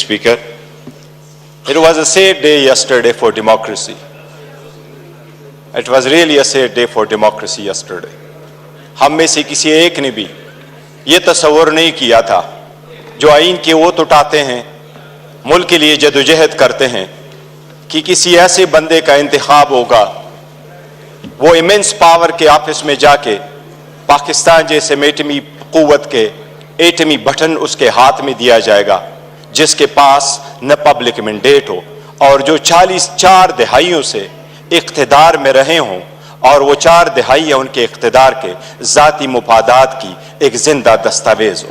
Speaker, it was a sad day yesterday for democracy. It was really a sad day for democracy yesterday. हम में से किसी एक ने भी ये तस्वर नहीं किया था, जो आइन के वो उठाते हैं, मुल्क के लिए जदोजहद करते हैं, कि किसी ऐसे बंदे का इंतखाब होगा, वो इमेंस पावर के ऑफिस में जाके पाकिस्तान जैसे एटमी कुव्वत के एटमी बटन उसके हाथ में दिया जाएगा, जिसके पास न पब्लिक मैंडेट हो और जो 4 दहाइयों से इख्तिदार में रहे हों और वो 4 दहाइयाँ उनके इख्तिदार के ज़ाती मुफादात की एक जिंदा दस्तावेज हो।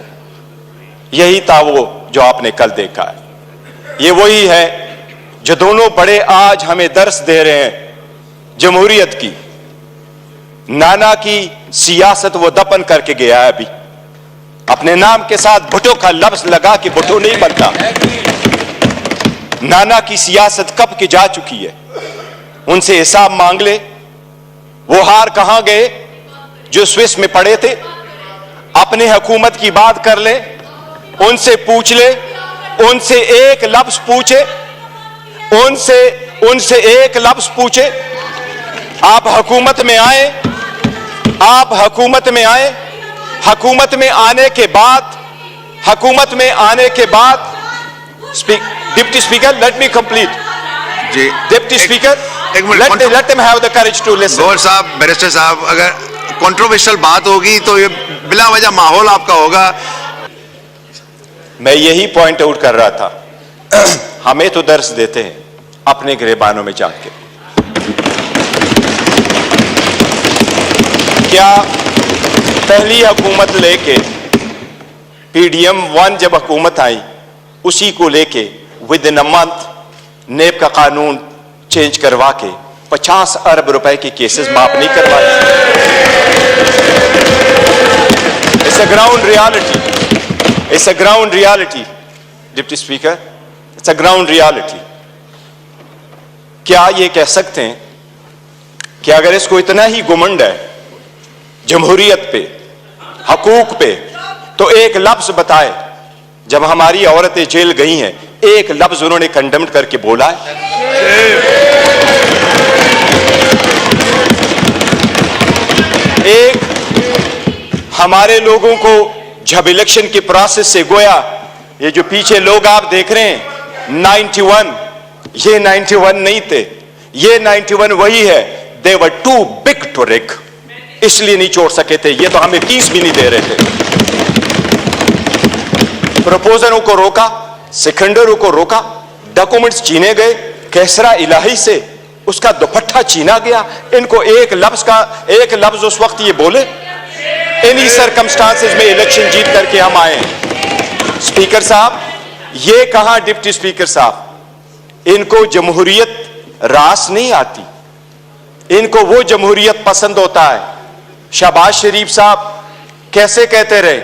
यही था वो जो आपने कल देखा है। ये वही है जो दोनों बड़े आज हमें दर्स दे रहे हैं जमहूरियत की। नाना की सियासत वो दफन करके गया है, अभी अपने नाम के साथ भुट्टो का लफ्ज लगा कि भुट्टो नहीं बनता। नाना की सियासत कब की जा चुकी है, उनसे हिसाब मांग ले। वो हार कहां गए जो स्विस में पड़े थे, अपने हुकूमत की बात कर ले, उनसे पूछ ले, उनसे एक लफ्ज पूछे, उनसे एक लफ्ज पूछे। आप हुकूमत में आए, आप हुकूमत में आए, हुकूमत में आने के बाद deputy speaker, let me complete जी। डिप्टी स्पीकर, एक minute, let them have the courage to listen. Gaur साहब, बैरिस्टर साहब, अगर कंट्रोवर्शियल बात होगी तो ये बिला वजह माहौल आपका होगा। मैं यही पॉइंट आउट कर रहा था। हमें तो दर्स देते हैं अपने गिरबानों में जाके। क्या पहली हुकूमत लेके PDM 1 जब हुकूमत आई, उसी को लेके विद इन अ मंथ नेब का कानून चेंज करवा के 50 अरब रुपए के केसेस माफ नहीं करवाए। It's a ground reality, it's a ground reality deputy speaker, it's a ground reality. क्या ये कह सकते हैं कि अगर इसको इतना ही घुमंड है जमहूरियत पे, हकूक पे, तो एक लफ्ज बताए जब हमारी औरतें जेल गई हैं, एक लफ्ज उन्होंने कंडेम करके बोला है? एक हमारे लोगों को जब इलेक्शन के प्रोसेस से गोया, ये जो पीछे लोग आप देख रहे हैं 91, ये 91 नहीं थे, ये 91 वही है। दे वर टू बिग टू रिक, इसलिए नहीं छोड़ सके थे। ये तो हमें पीस भी नहीं दे रहे थे। प्रपोजलों को रोका, सिकंदरों को रोका, डॉक्यूमेंट्स छीने गए, कैसरा इलाही से उसका दुपट्टा छीना गया। इनको एक लफ्ज उस वक्त ये बोले, इन्हीं सर्कमस्टांसेस में इलेक्शन जीत करके हम आए हैं। स्पीकर साहब, ये कहां डिप्टी स्पीकर साहब, इनको जमहूरियत रास नहीं आती, इनको वो जमहूरियत पसंद होता है। शहबाज शरीफ साहब कैसे कहते रहे,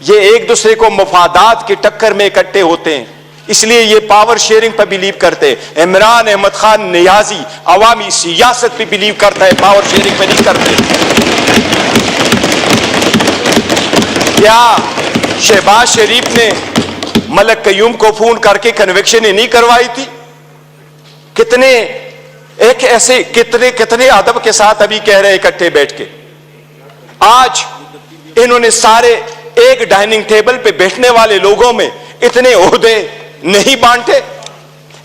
ये एक दूसरे को मफादात की टक्कर में इकट्ठे होते हैं, इसलिए ये पावर शेयरिंग पर बिलीव करते हैं। इमरान अहमद खान नियाजी अवामी सियासत पे बिलीव करता है, पावर शेयरिंग पे नहीं करते। क्या शहबाज शरीफ ने मलक कयूम को फोन करके कन्विक्शन नहीं करवाई थी? कितने एक ऐसे कितने अदब के साथ अभी कह रहे इकट्ठे बैठ के। आज इन्होंने सारे एक डाइनिंग टेबल पे बैठने वाले लोगों में इतने ओहदे नहीं बांटे।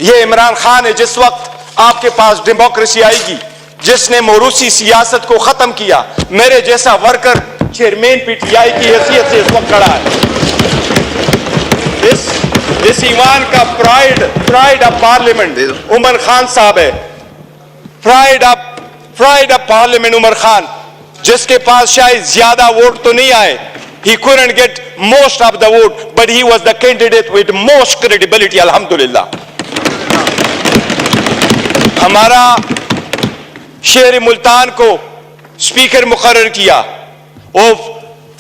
ये इमरान खान है, जिस वक्त आपके पास डेमोक्रेसी आएगी, जिसने मोरूसी सियासत को खत्म किया, मेरे जैसा वर्कर चेयरमैन PTI की हैसियत से इस वक्त खड़ा है। इस ईवान का pride of parliament Umar Khan साहब है। Pride of parliament Umar Khan, जिसके पास शायद ज्यादा वोट तो नहीं आए, he couldn't get most of the vote, but he was the candidate with most credibility, alhamdulillah। हमारा शेर मुल्तान को स्पीकर मुकर्रर किया, वो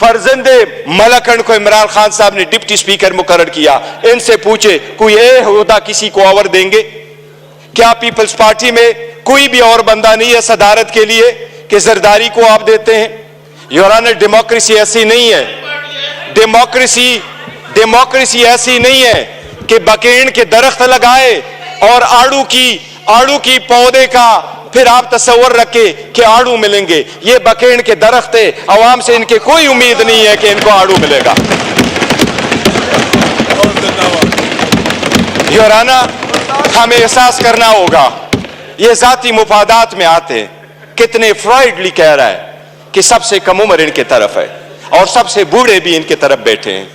फर्जंदे मलकन को इमरान खान साहब ने डिप्टी स्पीकर मुकर्रर किया। इनसे पूछे कोई ओहदा किसी को और देंगे क्या? पीपल्स पार्टी में कोई भी और बंदा नहीं है सदारत के लिए कि जरदारी को आप देते हैं? योर ऑनर, डेमोक्रेसी ऐसी नहीं है। डेमोक्रेसी ऐसी नहीं है कि बकेन के दरख्त लगाए और आड़ू की पौधे का फिर आप तस्वर रखे कि आड़ू मिलेंगे। ये बकेन के दरख्त है, आवाम से इनके कोई उम्मीद नहीं है कि इनको आड़ू मिलेगा। योराना, हमें एहसास करना होगा ये जाती मुफादात में आते हैं। कितने फ्रॉइडली कह रहा है कि सबसे कम उम्र इनके तरफ है और सबसे बूढ़े भी इनके तरफ बैठे हैं।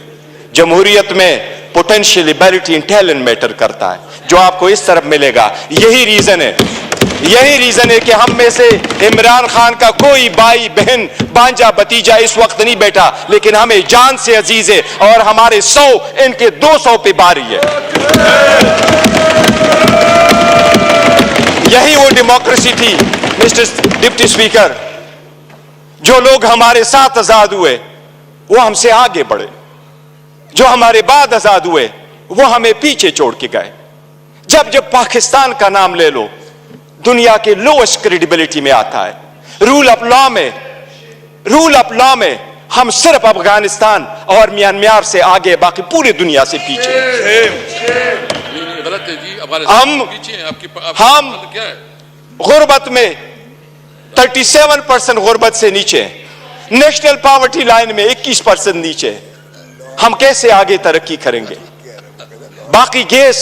जमहूरियत में potential ability and talent matter करता है, जो आपको इस तरफ मिलेगा। यही रीजन है कि हम में से इमरान खान का कोई भाई बहन भांजा भतीजा इस वक्त नहीं बैठा, लेकिन हमें जान से अजीज है और हमारे 100 इनके 200 पे बारी है। यही वो डेमोक्रेसी थी मिस्टर डिप्टी स्पीकर। जो लोग हमारे साथ आजाद हुए वो हमसे आगे बढ़े, जो हमारे बाद आजाद हुए वो हमें पीछे छोड़ के गए। जब पाकिस्तान का नाम ले लो, दुनिया के लोएस्ट क्रेडिबिलिटी में आता है। रूल ऑफ लॉ में हम सिर्फ अफगानिस्तान और म्यांमार से आगे, बाकी पूरी दुनिया से पीछे। गलत है जी, हम पीछे हैं। हम क्या है? गुर्बत में 37% गुर्बत से नीचे हैं। नेशनल पॉवर्टी लाइन में 21% नीचे है। हम कैसे आगे तरक्की करेंगे? बाकी गैस,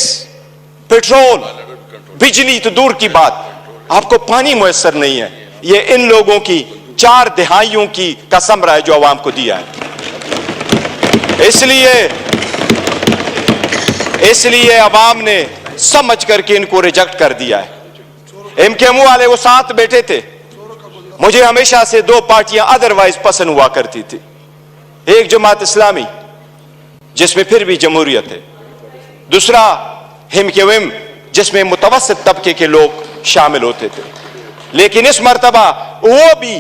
पेट्रोल, बिजली तो दूर की बात, आपको पानी मुयस्सर नहीं है। ये इन लोगों की 4 दहाइयों की कसम रहा है जो आवाम को दिया है। इसलिए आवाम ने समझ करके इनको रिजेक्ट कर दिया है। एमकेएमयू वाले वो साथ बैठे थे। मुझे हमेशा से 2 पार्टियां अदरवाइज पसंद हुआ करती थी। एक जमात इस्लामी जिसमें फिर भी जमहूरियत है, दूसरा एमकेएम जिसमें मुतवस्सित तबके के लोग शामिल होते थे। लेकिन इस मर्तबा वो भी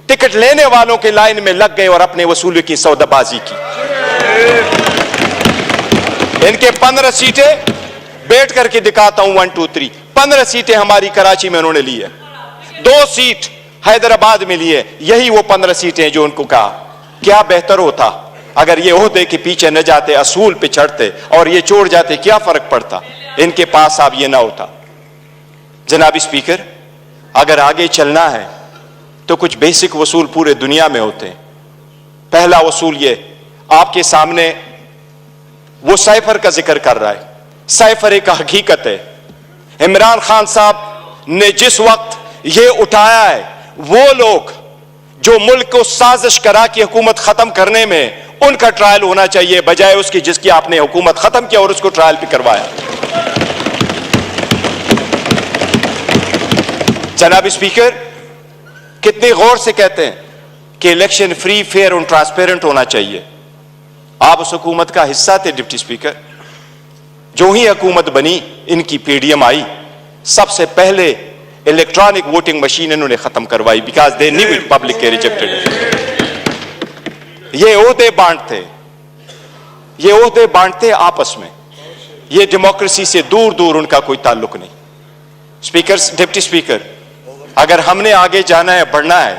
टिकट लेने वालों के लाइन में लग गए और अपने वसूली की सौदाबाजी की। इनके 15 सीटें बैठ करके दिखाता हूं, 1 2 3 15 सीटें हमारी कराची में उन्होंने ली है, 2 सीट हैदराबाद में ली है। यही वो 15 सीटें जो उनको कहा क्या बेहतर होता अगर ये ओहदे के पीछे न जाते, असूल पे चढ़ते और ये छोड़ जाते, क्या फर्क पड़ता? इनके पास अब ये ना होता। जनाबी स्पीकर, अगर आगे चलना है तो कुछ बेसिक वसूल पूरे दुनिया में होते हैं। पहला वसूल ये, आपके सामने वो साइफर का जिक्र कर रहा है। साइफर एक हकीकत है। इमरान खान साहब ने जिस वक्त ये उठाया है, वो लोग जो मुल्क को साजिश करा कि हुकूमत खत्म करने में, उनका ट्रायल होना चाहिए बजाय उसकी जिसकी आपने हुकूमत खत्म किया और उसको ट्रायल भी करवाया। जनाब स्पीकर, कितने गौर से कहते हैं कि इलेक्शन फ्री, फेयर और ट्रांसपेरेंट होना चाहिए। आप उस हुकूमत का हिस्सा थे डिप्टी स्पीकर। जो ही हुकूमत बनी, इनकी पीडीएम आई, सबसे पहले इलेक्ट्रॉनिक वोटिंग मशीन इन्होंने खत्म करवाई, because they knew it public के रिजेक्टेड। ये ओहदे बांटते आपस में। ये डेमोक्रेसी से दूर दूर उनका कोई ताल्लुक नहीं। स्पीकर, डिप्टी स्पीकर, अगर हमने आगे जाना है, बढ़ना है,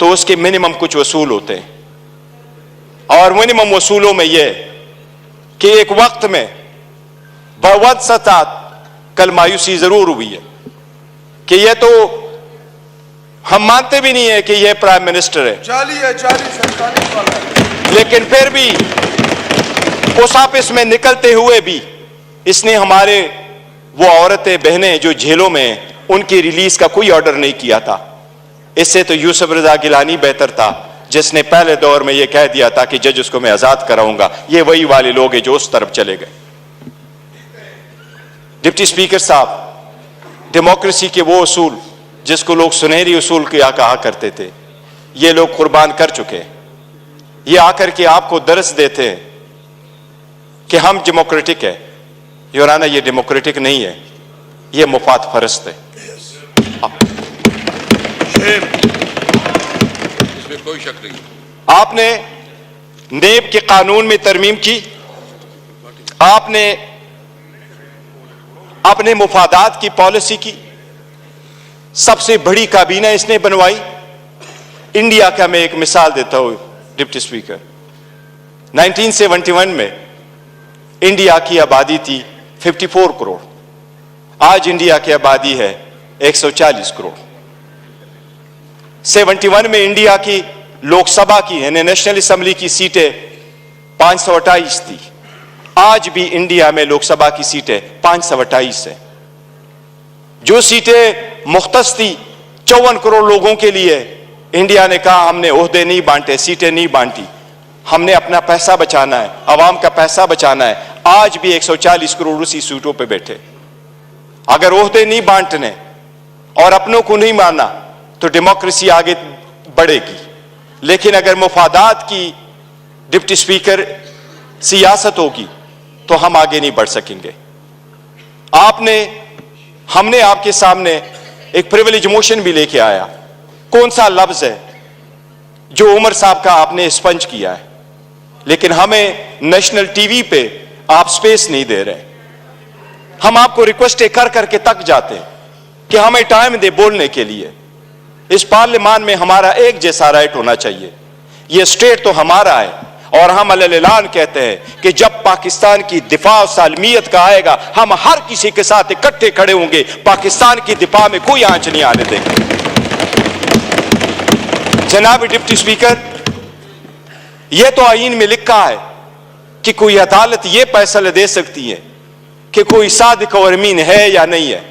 तो उसके मिनिमम कुछ वसूल होते हैं। और मिनिमम वसूलों में यह कि एक वक्त में बवद सतात कल मायूसी जरूर हुई है कि यह तो हम मानते भी नहीं है कि यह प्राइम मिनिस्टर है, लेकिन फिर भी उस ऑफिस में निकलते हुए भी इसने हमारे वो औरतें बहनें जो जेलों में, उनकी रिलीज का कोई ऑर्डर नहीं किया था। इससे तो यूसुफ रजा गिलानी बेहतर था, जिसने पहले दौर में यह कह दिया था कि जज उसको मैं आजाद कराऊंगा। ये वही वाले लोग हैं जो उस तरफ चले गए। डिप्टी स्पीकर साहब, डेमोक्रेसी के वो उसूल जिसको लोग सुनहरी उसूल क्या कहा करते थे, ये लोग कुर्बान कर चुके हैं। ये आकर के आपको दर्स देते हैं कि हम डेमोक्रेटिक है। योराना, ये डेमोक्रेटिक नहीं है, ये मुफाद फरस्त है। इसमें कोई शक नहीं। आपने नेब के कानून में तरमीम की, आपने अपने मुफादात की पॉलिसी की, सबसे बड़ी काबीना इसने बनवाई। इंडिया का मैं एक मिसाल देता हूं डिप्टी स्पीकर। 1971 में इंडिया की आबादी थी 54 करोड़, आज इंडिया की आबादी है 140 करोड़। 71 में इंडिया की लोकसभा की यानी नेशनल असेंबली की सीटें 528 थी, आज भी इंडिया में लोकसभा की सीटें 528 है। जो सीटें मुख्तस थी 54 करोड़ लोगों के लिए, इंडिया ने कहा हमने ओहदे नहीं बांटे, सीटें नहीं बांटी, हमने अपना पैसा बचाना है, आवाम का पैसा बचाना है। आज भी 140 करोड़ उसी सीटों पे बैठे। अगर ओहदे नहीं बांटने और अपनों को नहीं मानना तो डेमोक्रेसी आगे बढ़ेगी, लेकिन अगर मुफादात की डिप्टी स्पीकर सियासत होगी तो हम आगे नहीं बढ़ सकेंगे। हमने आपके सामने एक प्रिविलेज मोशन भी लेके आया। कौन सा लफ्ज है जो उमर साहब का आपने स्पंज किया है, लेकिन हमें नेशनल टीवी पे आप स्पेस नहीं दे रहे। हम आपको रिक्वेस्ट कर करके तक जाते हैं कि हमें टाइम दे बोलने के लिए। इस पार्लियामान में हमारा एक जैसा राइट होना चाहिए। यह स्टेट तो हमारा है और हम अलग-ऐलान कहते हैं कि जब पाकिस्तान की दिफा और सालमियत का आएगा हम हर किसी के साथ इकट्ठे खड़े होंगे, पाकिस्तान की दिफा में कोई आंच नहीं आने देंगे। जनाब डिप्टी स्पीकर, यह तो आईन में लिखा है कि कोई अदालत यह फैसला दे सकती है कि कोई सादिक और अमीन है या नहीं है,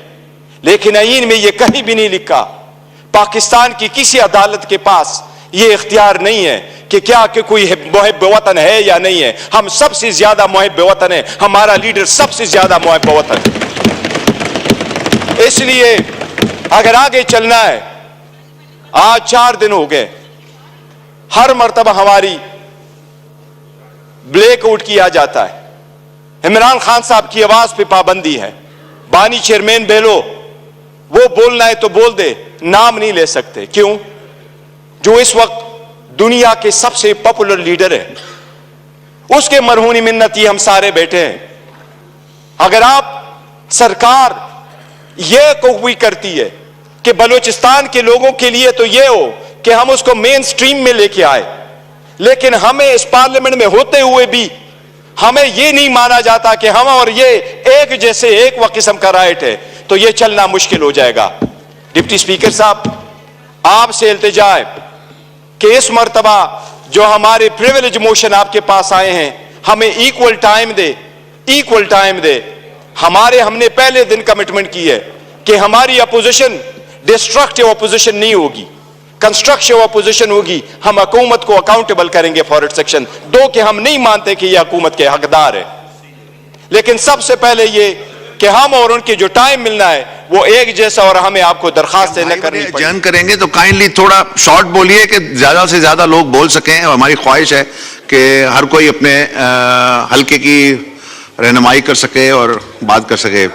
लेकिन आईन में यह कहीं भी नहीं लिखा। पाकिस्तान की किसी अदालत के पास यह इख्तियार नहीं है कि क्या कि कोई मुहिब वतन है या नहीं है। हम सबसे ज्यादा मुहिब वतन है, हमारा लीडर सबसे ज्यादा मुहिब वतन है। इसलिए अगर आगे चलना है, आज 4 दिन हो गए, हर मर्तबा हमारी ब्लैकआउट किया जाता है। इमरान खान साहब की आवाज पे पाबंदी है। बानी चेयरमैन बेलो, वो बोलना है तो बोल दे, नाम नहीं ले सकते। क्यों? जो इस वक्त दुनिया के सबसे पॉपुलर लीडर है, उसके मरहूनी मिन्नती हम सारे बैठे हैं। अगर आप सरकार यह कोई करती है कि बलूचिस्तान के लोगों के लिए तो यह हो कि हम उसको मेन स्ट्रीम में लेके आए, लेकिन हमें इस पार्लियामेंट में होते हुए भी हमें यह नहीं माना जाता कि हम और ये एक जैसे एक व किस्म का राइट है, तो यह चलना मुश्किल हो जाएगा। डिप्टी स्पीकर साहब, आपसे इल्तिजा है कि इस मर्तबा जो हमारे प्रिविलेज मोशन आपके पास आए हैं, हमें इक्वल टाइम दे। हमने पहले दिन कमिटमेंट की है कि हमारी अपोजिशन डिस्ट्रक्टिव अपोजिशन नहीं होगी, कंस्ट्रक्टिव अपोजिशन होगी। हम हुकूमत को अकाउंटेबल करेंगे फॉर इट्स सेक्शन 2 के हम नहीं मानते कि यह हुकूमत के हकदार है, लेकिन सबसे पहले यह कि हम और उनके जो टाइम मिलना है वो एक जैसा, और हमें आपको दरखास्त न करनी पड़ेगी। जन करेंगे तो काइंडली थोड़ा शॉर्ट बोलिए कि ज्यादा से ज्यादा लोग बोल सकें। हमारी ख्वाहिश है कि हर कोई अपने हल्के की रहनुमाई कर सके और बात कर सके।